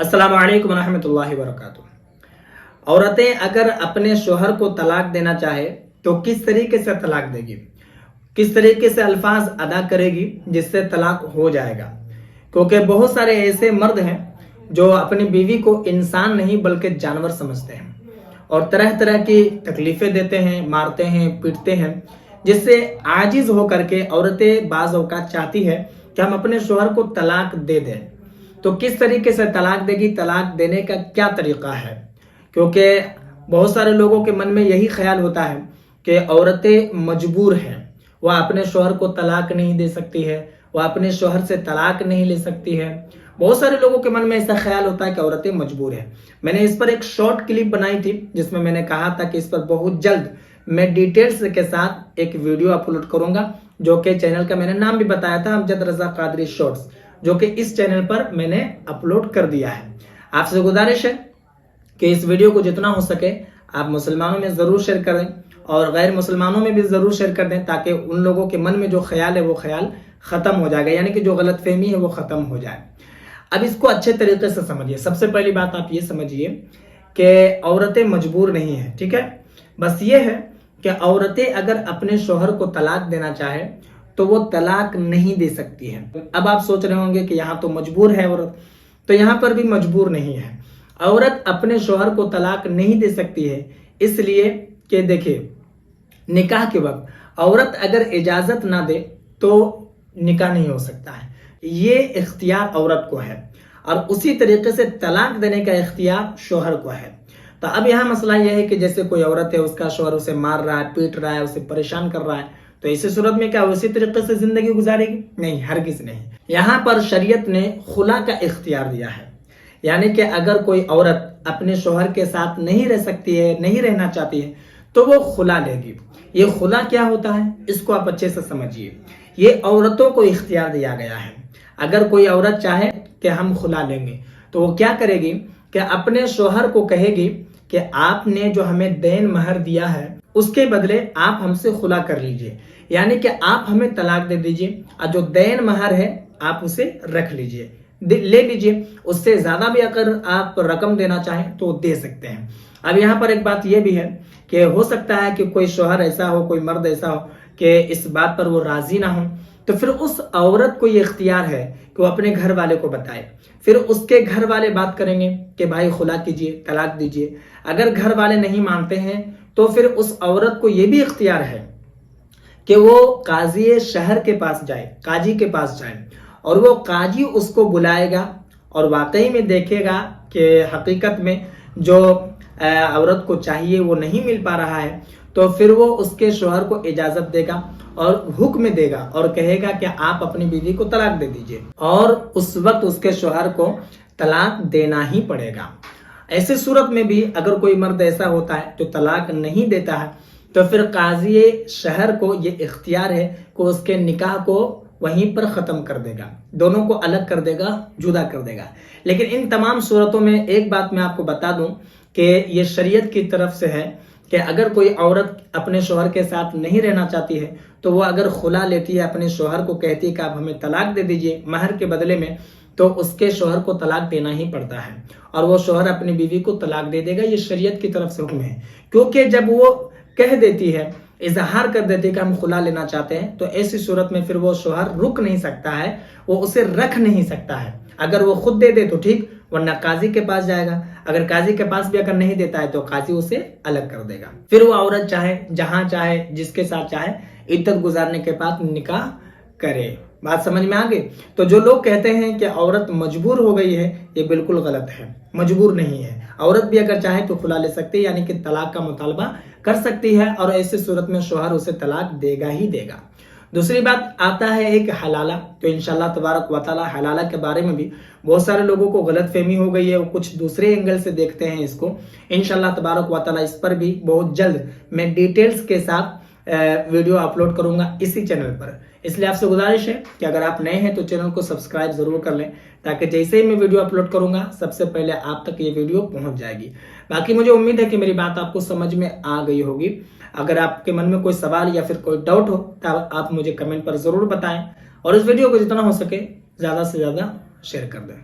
अस्सलाम वालेकुम रहमतुल्लाहि वबरकातुहू। औरतें अगर अपने शोहर को तलाक देना चाहे तो किस तरीके से तलाक देगी, किस तरीके से अल्फाज अदा करेगी जिससे तलाक हो जाएगा। क्योंकि बहुत सारे ऐसे मर्द हैं जो अपनी बीवी को इंसान नहीं बल्कि जानवर समझते हैं और तरह तरह की तकलीफें देते हैं, मारते हैं, पीटते हैं, जिससे आजिज होकर के औरतें बाज़ औक़ात चाहती है कि हम अपने शोहर को तलाक दे दें। तो किस तरीके से तलाक देगी, तलाक देने का क्या तरीका है। क्योंकि बहुत सारे लोगों के मन में यही ख्याल होता है कि औरतें मजबूर हैं, वह अपने शोहर को तलाक नहीं दे सकती है, वह अपने शोहर से तलाक नहीं ले सकती है। बहुत सारे लोगों के मन में ऐसा ख्याल होता है कि औरतें मजबूर हैं। मैंने इस पर एक शॉर्ट क्लिप बनाई थी जिसमें मैंने कहा था कि इस पर बहुत जल्द मैं डिटेल्स के साथ एक वीडियो अपलोड करूंगा, जो कि चैनल का मैंने नाम भी बताया था, अमजद रजा कादरी शॉर्ट्स, जो कि इस चैनल पर मैंने अपलोड कर दिया है। आपसे गुजारिश है कि इस वीडियो को जितना हो सके आप मुसलमानों में ज़रूर शेयर करें और गैर मुसलमानों में भी ज़रूर शेयर कर दें, ताकि उन लोगों के मन में जो ख्याल है वो ख्याल ख़त्म हो जाएगा, यानी कि जो गलतफहमी है वो ख़त्म हो जाए। अब इसको अच्छे तरीके से समझिए। सबसे पहली बात आप ये समझिए कि औरतें मजबूर नहीं है, ठीक है। बस ये है कि औरतें अगर अपने शोहर को तलाक देना चाहे तो वो तलाक नहीं दे सकती है। अब आप सोच रहे होंगे कि यहाँ तो मजबूर है औरत, तो यहाँ पर भी मजबूर नहीं है। औरत अपने शोहर को तलाक नहीं दे सकती है इसलिए कि देखिए, निकाह के वक्त औरत अगर इजाजत ना दे तो निकाह नहीं हो सकता है। ये इख्तियार औरत को है और उसी तरीके से तलाक देने का इख्तियार शोहर को है। तो अब यहाँ मसला यह है कि जैसे कोई औरत है, उसका शोहर उसे मार रहा है, पीट रहा है, उसे परेशान कर रहा है, तो इसी सूरत में क्या उसी तरीके से जिंदगी गुजारेगी? नहीं, हरगिज नहीं। यहाँ पर शरीयत ने खुला का इख्तियार दिया है, यानी कि अगर कोई औरत अपने शोहर के साथ नहीं रह सकती है, नहीं रहना चाहती है, तो वो खुला लेगी। ये खुला क्या होता है इसको आप अच्छे से समझिए। ये औरतों को इख्तियार दिया गया है। अगर कोई औरत चाहे कि हम खुला लेंगे तो वो क्या करेगी कि अपने शोहर को कहेगी कि आपने जो हमें देन महर दिया है उसके बदले आप हमसे खुला कर लीजिए, यानी कि आप हमें तलाक दे दीजिए और जो देन महर है आप उसे रख लीजिए, ले लीजिए। उससे ज्यादा भी अगर आप रकम देना चाहें तो दे सकते हैं। अब यहाँ पर एक बात यह भी है कि हो सकता है कि कोई शोहर ऐसा हो, कोई मर्द ऐसा हो कि इस बात पर वो राजी ना हो, तो फिर उस औरत को ये इख्तियार है कि वो अपने घर वाले को बताए। फिर उसके घर वाले बात करेंगे कि भाई खुला कीजिए, तलाक दीजिए। अगर घर वाले नहीं मानते हैं तो फिर उस औरत को ये भी इख्तियार है कि वो काजी शहर के पास जाए, काजी के पास जाए, और वो काजी उसको बुलाएगा और वाकई में देखेगा कि हकीकत में जो औरत को चाहिए वो नहीं मिल पा रहा है, तो फिर वो उसके शोहर को इजाजत देगा और हुक्म देगा और कहेगा कि आप अपनी बीवी को तलाक दे दीजिए, और उस वक्त उसके शोहर को तलाक देना ही पड़ेगा। ऐसे सूरत में भी अगर कोई मर्द ऐसा होता है जो तलाक नहीं देता है तो फिर काजी शहर को ये इख्तियार है कि उसके निकाह को वहीं पर ख़त्म कर देगा, दोनों को अलग कर देगा, जुदा कर देगा। लेकिन इन तमाम सूरतों में एक बात मैं आपको बता दूं कि ये शरीयत की तरफ से है कि अगर कोई औरत अपने शोहर के साथ नहीं रहना चाहती है तो वो अगर खुला लेती है, अपने शोहर को कहती है कि आप हमें तलाक दे दीजिए महर के बदले में, तो उसके शोहर को तलाक देना ही पड़ता है और वो शोहर अपनी बीवी को तलाक दे देगा। ये शरीयत की तरफ से हुक्म है। क्योंकि जब वो कह देती है, इजहार कर देती है कि हम खुला लेना चाहते हैं, तो ऐसी सूरत में फिर वो शोहर रुक नहीं सकता है, वो उसे रख नहीं सकता है। अगर वो खुद दे दे तो ठीक, वरना काजी के पास जाएगा। अगर काजी के पास भी अगर नहीं देता है तो काजी उसे अलग कर देगा। फिर वो औरत चाहे जहां चाहे, जिसके साथ चाहे, इद्दत गुजारने के बाद निकाह करे। बात समझ में आ गई? तो जो लोग कहते हैं कि औरत मजबूर हो गई है, ये बिल्कुल गलत है। मजबूर नहीं है। औरत भी अगर चाहे तो खुला ले सकती है, यानी कि तलाक का मुतालबा कर सकती है, और ऐसी सूरत में शोहर उसे तलाक देगा ही देगा। दूसरी बात आता है एक हलाला। तो इंशाल्लाह तबारक व तआला हलाला के बारे में भी बहुत सारे लोगों को गलतफहमी हो गई है, वो कुछ दूसरे एंगल से देखते हैं इसको। इंशाल्लाह तबारक व तआला इस पर भी बहुत जल्द मैं डिटेल्स के साथ वीडियो अपलोड करूंगा इसी चैनल पर। इसलिए आपसे गुजारिश है कि अगर आप नए हैं तो चैनल को सब्सक्राइब जरूर कर लें, ताकि जैसे ही मैं वीडियो अपलोड करूंगा सबसे पहले आप तक ये वीडियो पहुंच जाएगी। बाकी मुझे उम्मीद है कि मेरी बात आपको समझ में आ गई होगी। अगर आपके मन में कोई सवाल या फिर कोई डाउट हो तो आप मुझे कमेंट पर जरूर बताएं, और इस वीडियो को जितना हो सके ज्यादा से ज्यादा शेयर कर दें।